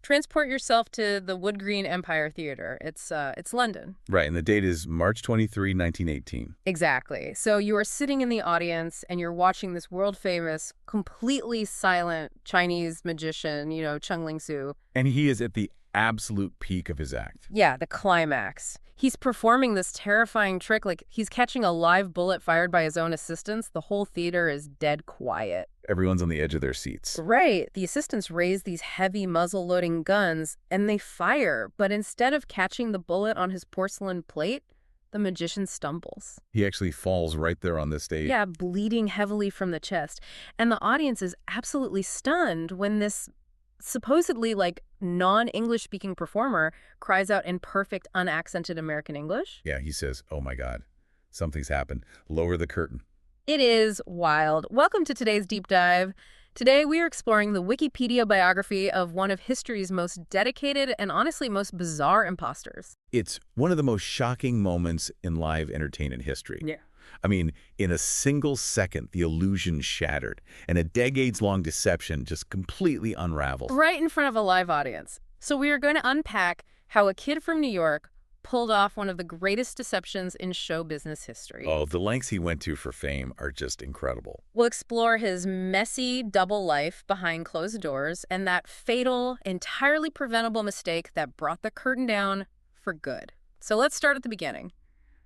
Transport yourself to the Wood Green Empire Theatre. It's London. Right, and the date is March 23, 1918. Exactly. So you are sitting in the audience and you're watching this world-famous, completely silent Chinese magician, Chung Ling Soo. And he is at the absolute peak of his act. Yeah, the climax. He's performing this terrifying trick like he's catching a live bullet fired by his own assistants. The whole theater is dead quiet. Everyone's on the edge of their seats. Right. The assistants raise these heavy muzzle-loading guns and they fire, but instead of catching the bullet on his porcelain plate, the magician stumbles. He actually falls right there on the stage. Yeah, bleeding heavily from the chest. And the audience is absolutely stunned when this supposedly non-English speaking performer cries out in perfect unaccented American English. Yeah, he says, "Oh my God, something's happened. Lower the curtain." It is wild. Welcome to today's deep dive. Today we are exploring the Wikipedia biography of one of history's most dedicated and honestly most bizarre imposters. It's one of the most shocking moments in live entertainment history. Yeah. I mean, in a single second, the illusion shattered, and a decades-long deception just completely unraveled. Right in front of a live audience. So we are going to unpack how a kid from New York pulled off one of the greatest deceptions in show business history. Oh, the lengths he went to for fame are just incredible. We'll explore his messy double life behind closed doors and that fatal, entirely preventable mistake that brought the curtain down for good. So let's start at the beginning.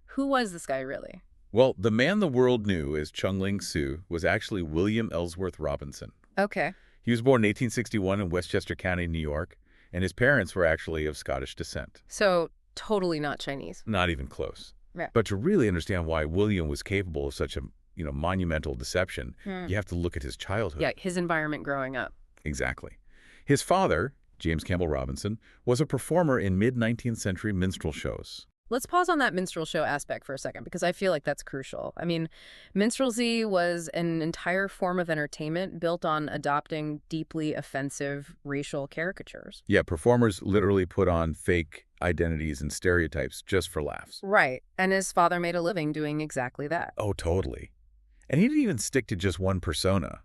Who was this guy really? Well, the man the world knew as Chung Ling Soo was actually William Ellsworth Robinson. Okay. He was born in 1861 in Westchester County, New York, and his parents were actually of Scottish descent. So totally not Chinese. Not even close. Right. But to really understand why William was capable of such a monumental deception, you have to look at his childhood. Yeah, his environment growing up. Exactly. His father, James Campbell Robinson, was a performer in mid-19th century minstrel shows. Let's pause on that minstrel show aspect for a second, because I feel like that's crucial. I mean, minstrelsy was an entire form of entertainment built on adopting deeply offensive racial caricatures. Yeah, performers literally put on fake identities and stereotypes just for laughs. Right. And his father made a living doing exactly that. Oh, totally. And he didn't even stick to just one persona.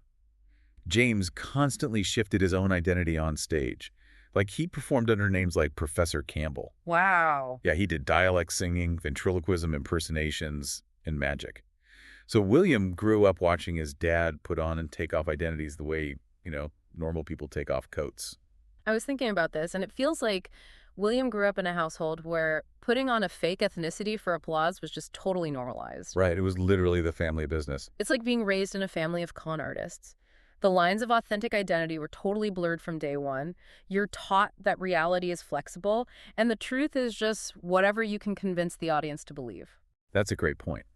James constantly shifted his own identity on stage. Like, he performed under names like Professor Campbell. Wow. Yeah, he did dialect singing, ventriloquism impersonations, and magic. So William grew up watching his dad put on and take off identities the way, normal people take off coats. I was thinking about this, and it feels like William grew up in a household where putting on a fake ethnicity for applause was just totally normalized. Right, it was literally the family business. It's like being raised in a family of con artists. The lines of authentic identity were totally blurred from day one. You're taught that reality is flexible, and the truth is just whatever you can convince the audience to believe. That's a great point.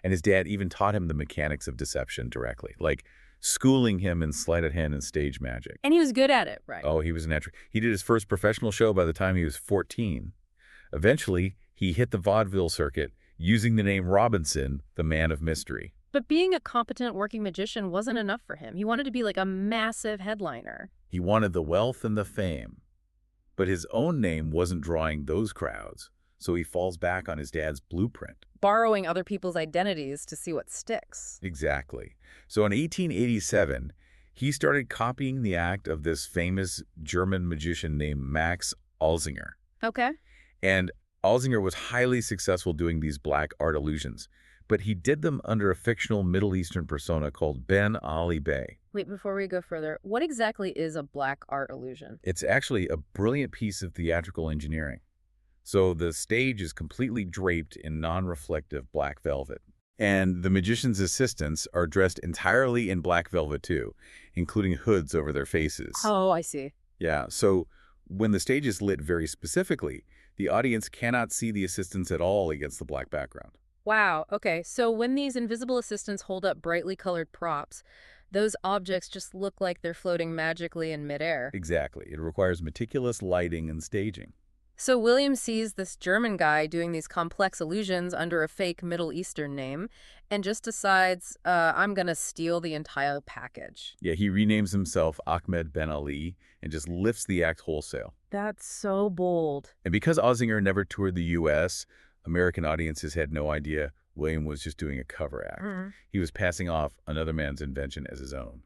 And his dad even taught him the mechanics of deception directly, like schooling him in sleight of hand and stage magic. And he was good at it, right? Oh, he was a natural. He did his first professional show by the time he was 14. Eventually, he hit the vaudeville circuit using the name Robinson, the man of mystery. But being a competent working magician wasn't enough for him. He wanted to be like a massive headliner. He wanted the wealth and the fame. But his own name wasn't drawing those crowds, so he falls back on his dad's blueprint. Borrowing other people's identities to see what sticks. Exactly. So in 1887, he started copying the act of this famous German magician named Max Alzinger. Okay. And Alzinger was highly successful doing these black art illusions, but he did them under a fictional Middle Eastern persona called Ben Ali Bey. Wait, before we go further, what exactly is a black art illusion? It's actually a brilliant piece of theatrical engineering. So the stage is completely draped in non-reflective black velvet. And the magician's assistants are dressed entirely in black velvet too, including hoods over their faces. Oh, I see. Yeah, so when the stage is lit very specifically, the audience cannot see the assistants at all against the black background. Wow. Okay. So when these invisible assistants hold up brightly colored props, those objects just look like they're floating magically in midair. Exactly. It requires meticulous lighting and staging. So William sees this German guy doing these complex illusions under a fake Middle Eastern name and just decides, I'm going to steal the entire package. Yeah, he renames himself Ahmed Ben Ali and just lifts the act wholesale. That's so bold. And because Alzinger never toured the U.S., American audiences had no idea William was just doing a cover act. He was passing off another man's invention as his own.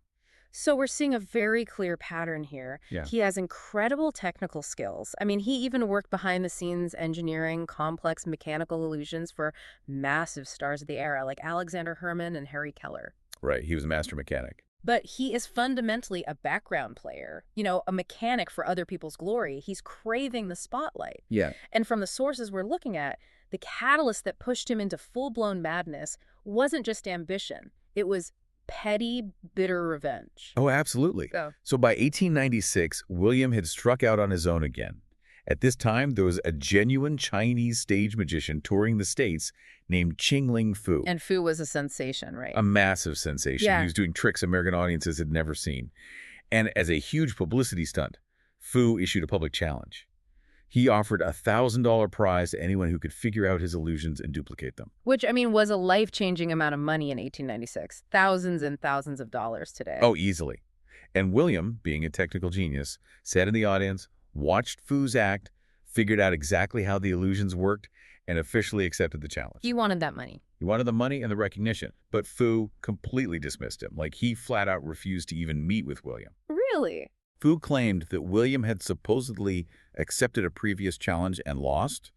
So we're seeing a very clear pattern here. Yeah. He has incredible technical skills. I mean, he even worked behind the scenes engineering complex mechanical illusions for massive stars of the era like Alexander Herman and Harry Keller. Right, he was a master mechanic. But he is fundamentally a background player, a mechanic for other people's glory. He's craving the spotlight. Yeah. And from the sources we're looking at, the catalyst that pushed him into full-blown madness wasn't just ambition. It was petty, bitter revenge. Oh, absolutely. Oh. So by 1896, William had struck out on his own again. At this time, there was a genuine Chinese stage magician touring the States named Ching Ling Foo. And Foo was a sensation, right? A massive sensation. Yeah. He was doing tricks American audiences had never seen. And as a huge publicity stunt, Foo issued a public challenge. He offered a $1,000 prize to anyone who could figure out his illusions and duplicate them. Which, I mean, was a life-changing amount of money in 1896. Thousands and thousands of dollars today. Oh, easily. And William, being a technical genius, sat in the audience, watched Foo's act, figured out exactly how the illusions worked, and officially accepted the challenge. He wanted that money. He wanted the money and the recognition, but Foo completely dismissed him. Like, he flat out refused to even meet with William. Really? Foo claimed that William had supposedly accepted a previous challenge and lost,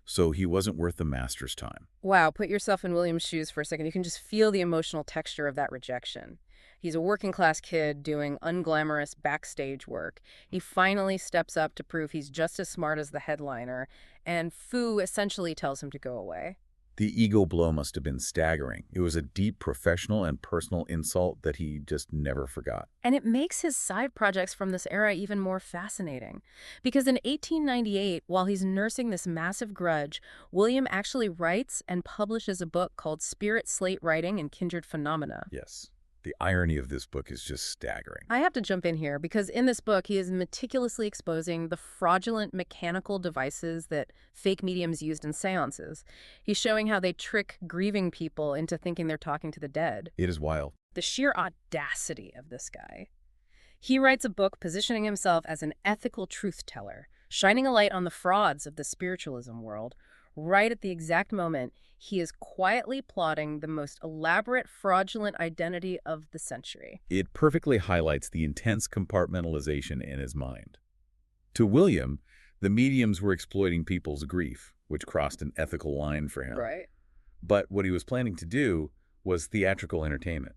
so he wasn't worth the master's time. Wow, put yourself in William's shoes for a second. You can just feel the emotional texture of that rejection. He's a working-class kid doing unglamorous backstage work. He finally steps up to prove he's just as smart as the headliner, and Foo essentially tells him to go away. The ego blow must have been staggering. It was a deep professional and personal insult that he just never forgot. And it makes his side projects from this era even more fascinating. Because in 1898, while he's nursing this massive grudge, William actually writes and publishes a book called Spirit Slate Writing and Kindred Phenomena. Yes. The irony of this book is just staggering. I have to jump in here because in this book, he is meticulously exposing the fraudulent mechanical devices that fake mediums used in seances. He's showing how they trick grieving people into thinking they're talking to the dead. It is wild. The sheer audacity of this guy. He writes a book positioning himself as an ethical truth teller, shining a light on the frauds of the spiritualism world, right at the exact moment he is quietly plotting the most elaborate fraudulent identity of the century. It perfectly highlights the intense compartmentalization in his mind. To William, the mediums were exploiting people's grief, which crossed an ethical line for him. Right. But what he was planning to do was theatrical entertainment.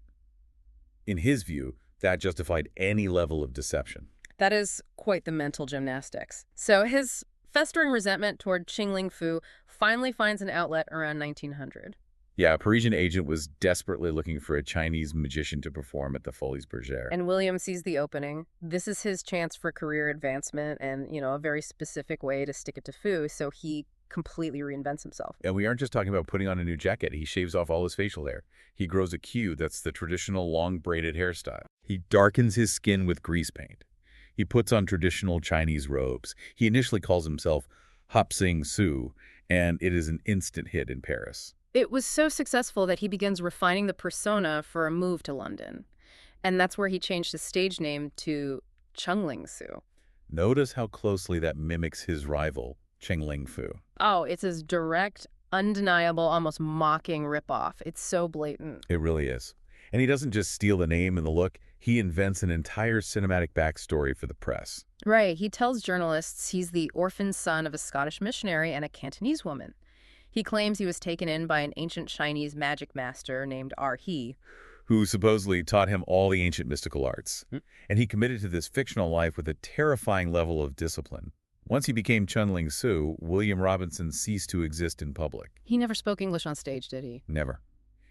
In his view, that justified any level of deception. That is quite the mental gymnastics. So his festering resentment toward Ching Ling Foo finally finds an outlet around 1900. Yeah, a Parisian agent was desperately looking for a Chinese magician to perform at the Folies Bergère. And William sees the opening. This is his chance for career advancement and, a very specific way to stick it to Foo, so he completely reinvents himself. And we aren't just talking about putting on a new jacket. He shaves off all his facial hair. He grows a queue that's the traditional long braided hairstyle. He darkens his skin with grease paint. He puts on traditional Chinese robes. He initially calls himself Hop-Sing Soo, and it is an instant hit in Paris. It was so successful that he begins refining the persona for a move to London. And that's where he changed his stage name to Chung Ling Soo. Notice how closely that mimics his rival, Ching Ling Foo. Oh, it's his direct, undeniable, almost mocking ripoff. It's so blatant. It really is. And he doesn't just steal the name and the look. He invents an entire cinematic backstory for the press. Right. He tells journalists he's the orphan son of a Scottish missionary and a Cantonese woman. He claims he was taken in by an ancient Chinese magic master named He, who supposedly taught him all the ancient mystical arts. And he committed to this fictional life with a terrifying level of discipline. Once he became Chung Ling Soo, William Robinson ceased to exist in public. He never spoke English on stage, did he? Never.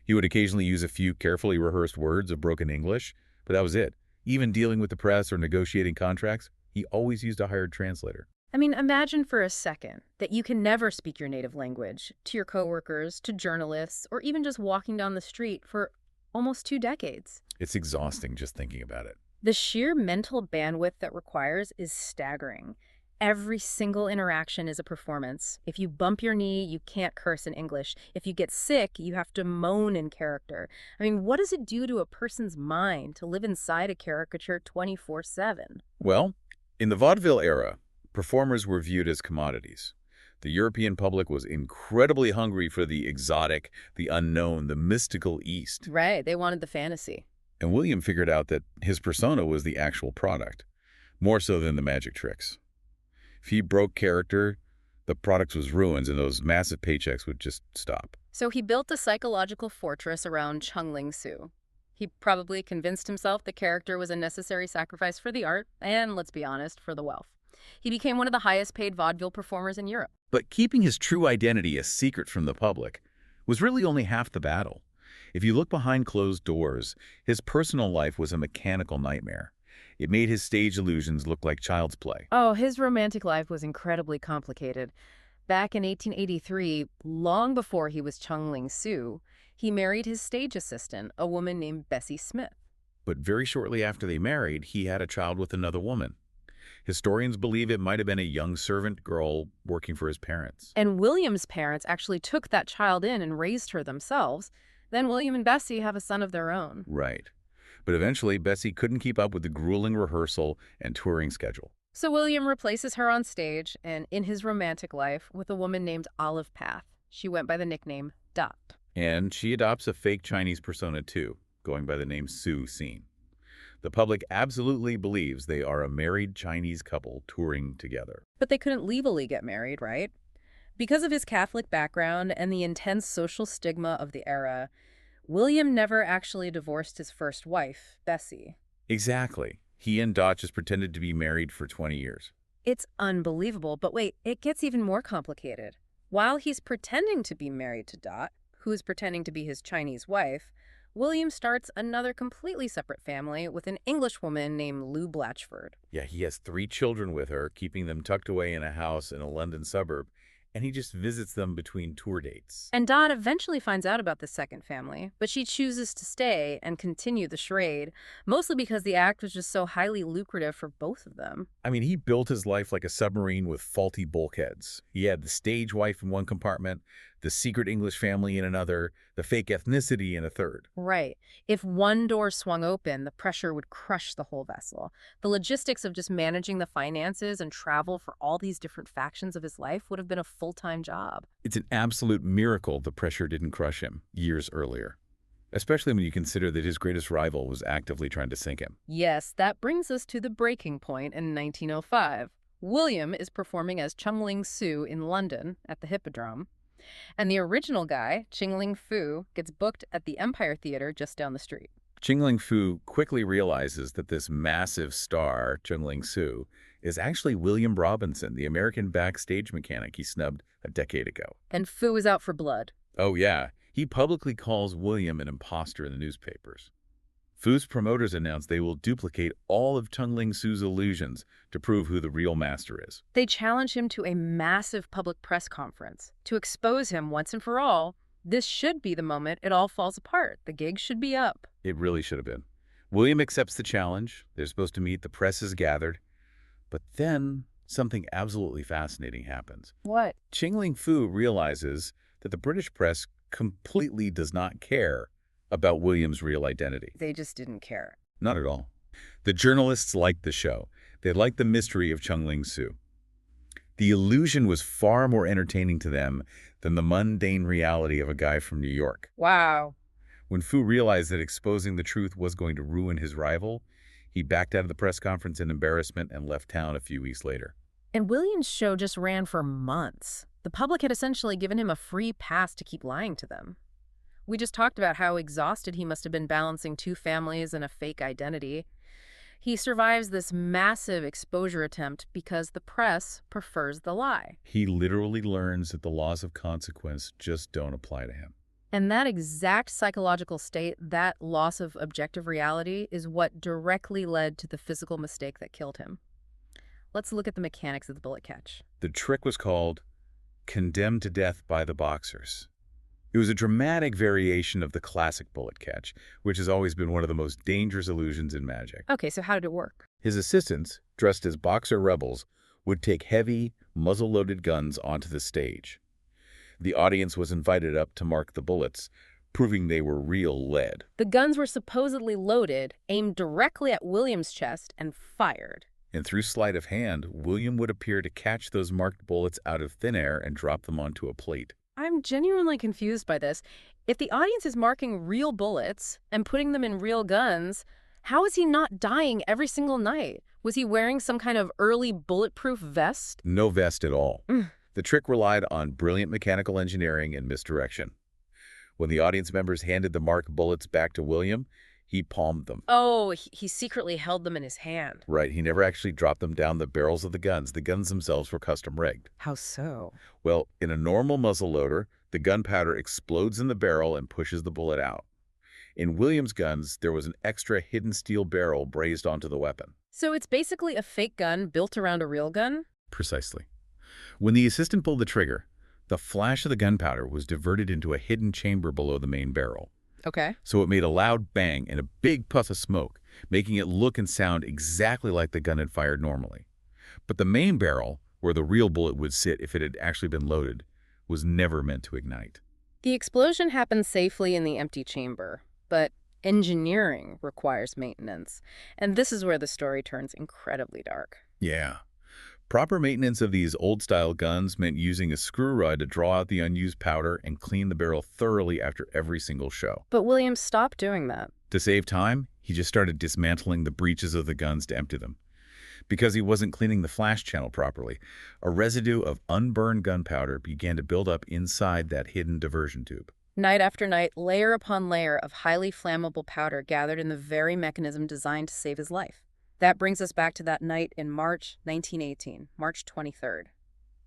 He would occasionally use a few carefully rehearsed words of broken English, but that was it. Even dealing with the press or negotiating contracts, he always used a hired translator. I mean, imagine for a second that you can never speak your native language to your coworkers, to journalists, or even just walking down the street for almost 2 decades. It's exhausting just thinking about it. The sheer mental bandwidth that requires is staggering. Every single interaction is a performance. If you bump your knee, you can't curse in English. If you get sick, you have to moan in character. I mean, what does it do to a person's mind to live inside a caricature 24/7? Well, in the vaudeville era, performers were viewed as commodities. The European public was incredibly hungry for the exotic, the unknown, the mystical East. Right, they wanted the fantasy. And William figured out that his persona was the actual product, more so than the magic tricks. If he broke character, the product was ruined and those massive paychecks would just stop. So he built a psychological fortress around Chung Ling Soo. He probably convinced himself the character was a necessary sacrifice for the art, and let's be honest, for the wealth. He became one of the highest paid vaudeville performers in Europe. But keeping his true identity a secret from the public was really only half the battle. If you look behind closed doors, his personal life was a mechanical nightmare. It made his stage illusions look like child's play. Oh, his romantic life was incredibly complicated. Back in 1883, long before he was Chung Ling Soo, he married his stage assistant, a woman named Bessie Smith. But very shortly after they married, he had a child with another woman. Historians believe it might have been a young servant girl working for his parents. And William's parents actually took that child in and raised her themselves. Then William and Bessie have a son of their own. Right. But eventually, Bessie couldn't keep up with the grueling rehearsal and touring schedule. So William replaces her on stage and in his romantic life with a woman named Olive Path. She went by the nickname Dot. And she adopts a fake Chinese persona too, going by the name Sue Scene. The public absolutely believes they are a married Chinese couple touring together. But they couldn't legally get married, right? Because of his Catholic background and the intense social stigma of the era, William never actually divorced his first wife, Bessie. Exactly. He and Dot just pretended to be married for 20 years. It's unbelievable, but wait, it gets even more complicated. While he's pretending to be married to Dot, who's pretending to be his Chinese wife, William starts another completely separate family with an English woman named Lou Blatchford. Yeah, he has 3 children with her, keeping them tucked away in a house in a London suburb, and he just visits them between tour dates. And Dot eventually finds out about the second family, but she chooses to stay and continue the charade, mostly because the act was just so highly lucrative for both of them. I mean, he built his life like a submarine with faulty bulkheads. He had the stage wife in one compartment, the secret English family in another, the fake ethnicity in a third. Right. If one door swung open, the pressure would crush the whole vessel. The logistics of just managing the finances and travel for all these different factions of his life would have been a full-time job. It's an absolute miracle the pressure didn't crush him years earlier, especially when you consider that his greatest rival was actively trying to sink him. Yes, that brings us to the breaking point in 1905. William is performing as Chung Ling Soo in London at the Hippodrome. And the original guy, Ching Ling Foo, gets booked at the Empire Theater just down the street. Ching Ling Foo quickly realizes that this massive star, Chung Ling Soo, is actually William Robinson, the American backstage mechanic he snubbed a decade ago. And Foo is out for blood. Oh yeah, he publicly calls William an imposter in the newspapers. Foo's promoters announce they will duplicate all of Chung Ling Soo's illusions to prove who the real master is. They challenge him to a massive public press conference to expose him once and for all. This should be the moment it all falls apart. The gig should be up. It really should have been. William accepts the challenge. They're supposed to meet. The press is gathered. But then something absolutely fascinating happens. What? Ching Ling Foo realizes that the British press completely does not care about William's real identity. They just didn't care. Not at all. The journalists liked the show. They liked the mystery of Chung Ling Soo. The illusion was far more entertaining to them than the mundane reality of a guy from New York. Wow. When Foo realized that exposing the truth was going to ruin his rival, he backed out of the press conference in embarrassment and left town a few weeks later. And William's show just ran for months. The public had essentially given him a free pass to keep lying to them. We just talked about how exhausted he must have been balancing 2 families and a fake identity. He survives this massive exposure attempt because the press prefers the lie. He literally learns that the laws of consequence just don't apply to him. And that exact psychological state, that loss of objective reality, is what directly led to the physical mistake that killed him. Let's look at the mechanics of the bullet catch. The trick was called condemned to death by the boxers. It was a dramatic variation of the classic bullet catch, which has always been one of the most dangerous illusions in magic. Okay, so how did it work? His assistants, dressed as boxer rebels, would take heavy, muzzle-loaded guns onto the stage. The audience was invited up to mark the bullets, proving they were real lead. The guns were supposedly loaded, aimed directly at William's chest, and fired. And through sleight of hand, William would appear to catch those marked bullets out of thin air and drop them onto a plate. I'm I'm genuinely confused by this. If the audience is marking real bullets and putting them in real guns, how is he not dying every single night? Was he wearing some kind of early bulletproof vest? No vest at all. The trick relied on brilliant mechanical engineering and misdirection. When the audience members handed the marked bullets back to William, he palmed them. Oh, he secretly held them in his hand. Right, he never actually dropped them down the barrels of the guns. The guns themselves were custom rigged. How so? Well, in a normal muzzle loader, the gunpowder explodes in the barrel and pushes the bullet out. In William's guns, there was an extra hidden steel barrel brazed onto the weapon. So it's basically a fake gun built around a real gun? Precisely. When the assistant pulled the trigger, the flash of the gunpowder was diverted into a hidden chamber below the main barrel. Okay. So it made a loud bang and a big puff of smoke, making it look and sound exactly like the gun had fired normally. But the main barrel, where the real bullet would sit if it had actually been loaded, was never meant to ignite. The explosion happened safely in the empty chamber, but engineering requires maintenance. And this is where the story turns incredibly dark. Yeah. Proper maintenance of these old-style guns meant using a screw rod to draw out the unused powder and clean the barrel thoroughly after every single show. But William stopped doing that. To save time, he just started dismantling the breeches of the guns to empty them. Because he wasn't cleaning the flash channel properly, a residue of unburned gunpowder began to build up inside that hidden diversion tube. Night after night, layer upon layer of highly flammable powder gathered in the very mechanism designed to save his life. That brings us back to that night in March 1918, March 23rd.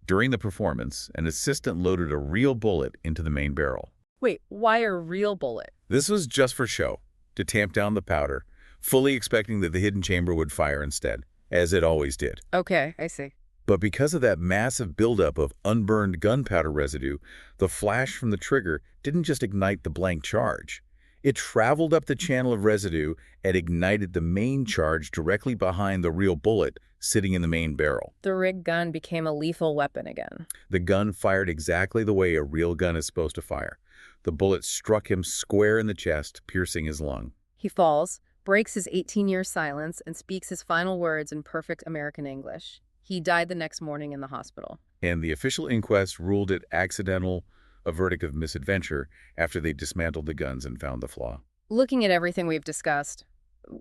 During the performance, an assistant loaded a real bullet into the main barrel. Wait, why a real bullet? This was just for show, to tamp down the powder, fully expecting that the hidden chamber would fire instead, as it always did. Okay, I see. But because of that massive buildup of unburned gunpowder residue, the flash from the trigger didn't just ignite the blank charge. It traveled up the channel of residue and ignited the main charge directly behind the real bullet sitting in the main barrel. The rigged gun became a lethal weapon again. The gun fired exactly the way a real gun is supposed to fire. The bullet struck him square in the chest, piercing his lung. He falls, breaks his 18-year silence, and speaks his final words in perfect American English. He died the next morning in the hospital. And the official inquest ruled it accidental, a verdict of misadventure, after they dismantled the guns and found the flaw. Looking at everything we've discussed,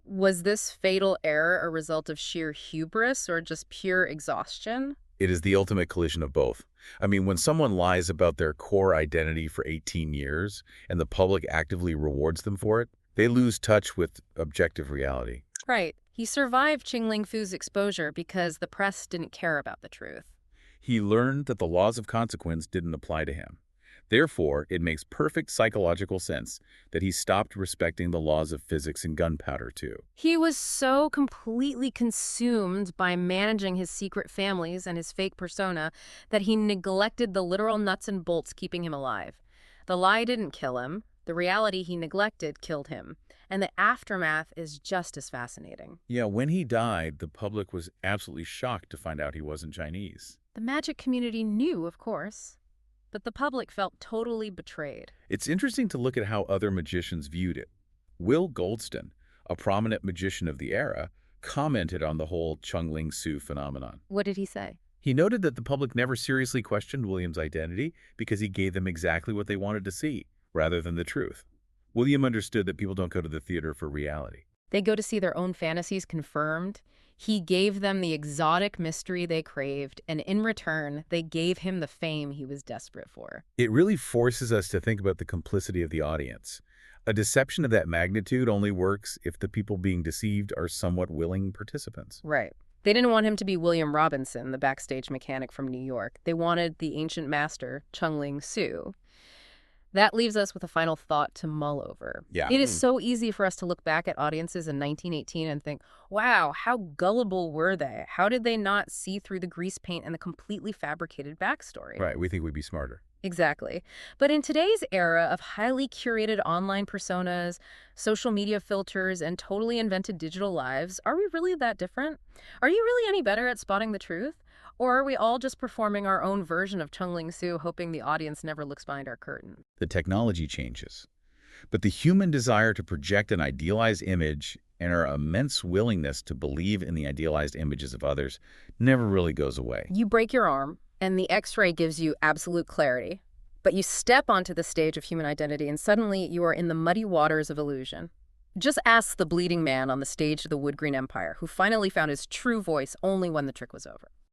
was this fatal error a result of sheer hubris or just pure exhaustion? It is the ultimate collision of both. I mean, when someone lies about their core identity for 18 years and the public actively rewards them for it, they lose touch with objective reality. Right. He survived Ching Ling FooThe's exposure because the press didn't care about the truth. He learned that the laws of consequence didn't apply to him. Therefore, it makes perfect psychological sense that he stopped respecting the laws of physics and gunpowder, too. He was so completely consumed by managing his secret families and his fake persona that he neglected the literal nuts and bolts keeping him alive. The lie didn't kill him. The reality he neglected killed him. And the aftermath is just as fascinating. Yeah, when he died, the public was absolutely shocked to find out he wasn't Chinese. The magic community knew, of course, but the public felt totally betrayed. It's interesting to look at how other magicians viewed it. Will Goldston, a prominent magician of the era, commented on the whole Chung Ling Soo phenomenon. What did he say? He noted that the public never seriously questioned William's identity because he gave them exactly what they wanted to see, rather than the truth. William understood that people don't go to the theater for reality. They go to see their own fantasies confirmed. He gave them the exotic mystery they craved, and in return, they gave him the fame he was desperate for. It really forces us to think about the complicity of the audience. A deception of that magnitude only works if the people being deceived are somewhat willing participants. Right. They didn't want him to be William Robinson, the backstage mechanic from New York. They wanted the ancient master, Chung Ling Soo. That leaves us with a final thought to mull over. Yeah. It is so easy for us to look back at audiences in 1918 and think, wow, how gullible were they? How did they not see through the grease paint and the completely fabricated backstory? Right, we think we'd be smarter. Exactly. But in today's era of highly curated online personas, social media filters, and totally invented digital lives, are we really that different? Are you really any better at spotting the truth? Or are we all just performing our own version of Chung Ling Soo, hoping the audience never looks behind our curtain? The technology changes, but the human desire to project an idealized image and our immense willingness to believe in the idealized images of others never really goes away. You break your arm, and the X-ray gives you absolute clarity. But you step onto the stage of human identity, and suddenly you are in the muddy waters of illusion. Just ask the bleeding man on the stage of the Wood Green Empire, who finally found his true voice only when the trick was over.